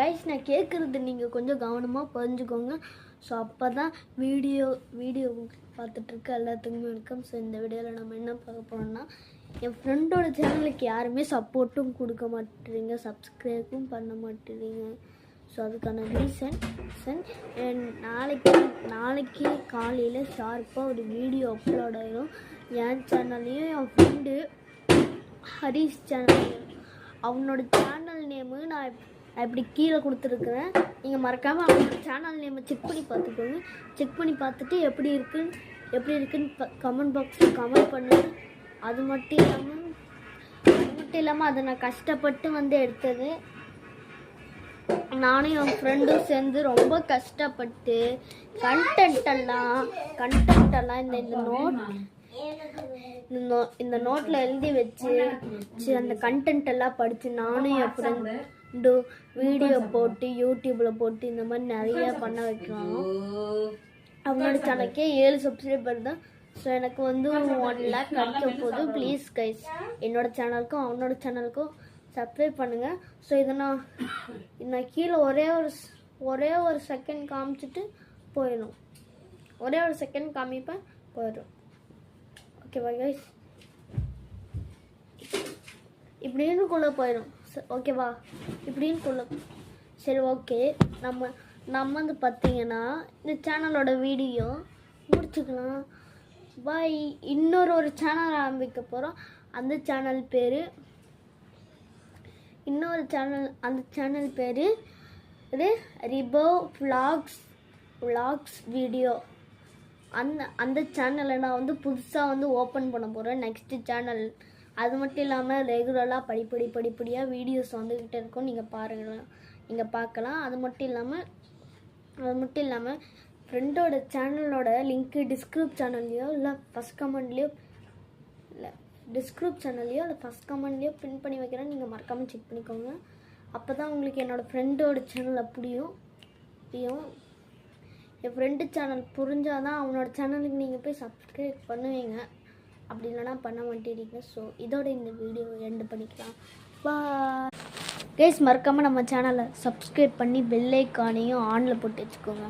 Guys நான் கேட்குறது நீங்கள் கொஞ்சம் கவனமாக புரிஞ்சுக்கோங்க. ஸோ அப்போ தான் வீடியோ பார்த்துட்ருக்க எல்லாத்துக்குமே இருக்கும். ஸோ இந்த வீடியோவில் நம்ம என்ன பார்க்க போனோம்னா, என் ஃப்ரெண்டோட சேனலுக்கு யாருமே சப்போர்ட்டும் கொடுக்க மாட்டேறீங்க, சப்ஸ்கிரைபும் பண்ண மாட்டேறீங்க. ஸோ அதுக்கான ரீசன் நாளைக்கு காலையில் ஷார்ப்பாக ஒரு வீடியோ அப்லோட் ஆகிடும். என் சேனல்லையும் என் ஃப்ரெண்டு ஹரிஷ் சேனல்லையும். அவனோட சேனல் நேமு நான் இப்படி கீழே கொடுத்துருக்குறேன். நீங்கள் மறக்காமல் அவனோட சேனல் நேமை செக் பண்ணி பார்த்துக்கோங்க. செக் பண்ணி பார்த்துட்டு எப்படி இருக்குன்னு கமெண்ட் பாக்ஸில் கமெண்ட் பண்ணுங்கள். அது மட்டும் இல்லாமல் அதை நான் கஷ்டப்பட்டு வந்து எடுத்தது. நானும் என் ஃப்ரெண்டும் சேர்ந்து ரொம்ப கஷ்டப்பட்டு கண்டென்ட் எல்லாம் இந்த நோட்டில் எழுதி வச்சு அந்த கண்டென்ட் எல்லாம் படித்து நானும் என் ஃப்ரெண்டு வீடியோ போட்டு யூடியூப்பில் போட்டு இந்த மாதிரி நிறைய பண்ண வைக்கலாம். அவனோட சேனலுக்கே 7 சப்ஸ்கிரைபர் தான். ஸோ எனக்கு வந்து 1 lakh கிடைக்க போகுது. ப்ளீஸ் கைஸ், என்னோட சேனலுக்கும் அவனோட சேனலுக்கும் சப்ஸ்கிரைப் பண்ணுங்கள். ஸோ இதை நான் கீழே ஒரே ஒரு செகண்ட் காமிச்சிட்டு போயிடும். ஒரே ஒரு செகண்ட் காமிப்பேன், போயிடும். ஓகேவா கைஸ்? இப்படின்னுக்குள்ளே போயிடும். ஓகேவா? இப்படின்னுக்குள்ளே. சரி, ஓகே. நம்ம வந்து பார்த்தீங்கன்னா இந்த சேனலோட வீடியோ முடிச்சுக்கலாம். பாய். ஒரு சேனல் ஆரம்பிக்க போகிறோம். அந்த சேனல் பேர் இது ரிபோ vlogs வீடியோ. அந்த சேனலை நான் வந்து புதுசாக வந்து ஓப்பன் பண்ண போகிறேன். Next channel. அது மட்டும் இல்லாமல் ரெகுலராக படிப்படியாக வீடியோஸ் வந்துக்கிட்டே இருக்கும். நீங்கள் பார்க்கலாம். அது மட்டும் இல்லாமல் ஃப்ரெண்டோட சேனலோட லிங்க்கு டிஸ்கிரிப்ஷன் சேனல்லையோ இல்லை ஃபஸ்ட் கமெண்ட்லேயோ பின் பண்ணி வைக்கிறேன். நீங்கள் மறக்காமல் செக் பண்ணிக்கோங்க. அப்போ தான் உங்களுக்கு என்னோடய ஃப்ரெண்டோட சேனலை புரியும். என் ஃப்ரெண்டு சேனல் புரிஞ்சால் தான் அவனோட சேனலுக்கு நீங்கள் போய் சப்ஸ்கிரைப் பண்ணுவீங்க. அப்படி இல்லைனா பண்ண மாட்டேறீங்க. ஸோ இதோட இந்த வீடியோ எண்ட் பண்ணிக்கலாம். Bye guys. மறக்காமல் நம்ம சேனலை சப்ஸ்கிரைப் பண்ணி பெல் ஐக்கானையும் ஆனில் போட்டு வச்சுக்கோங்க.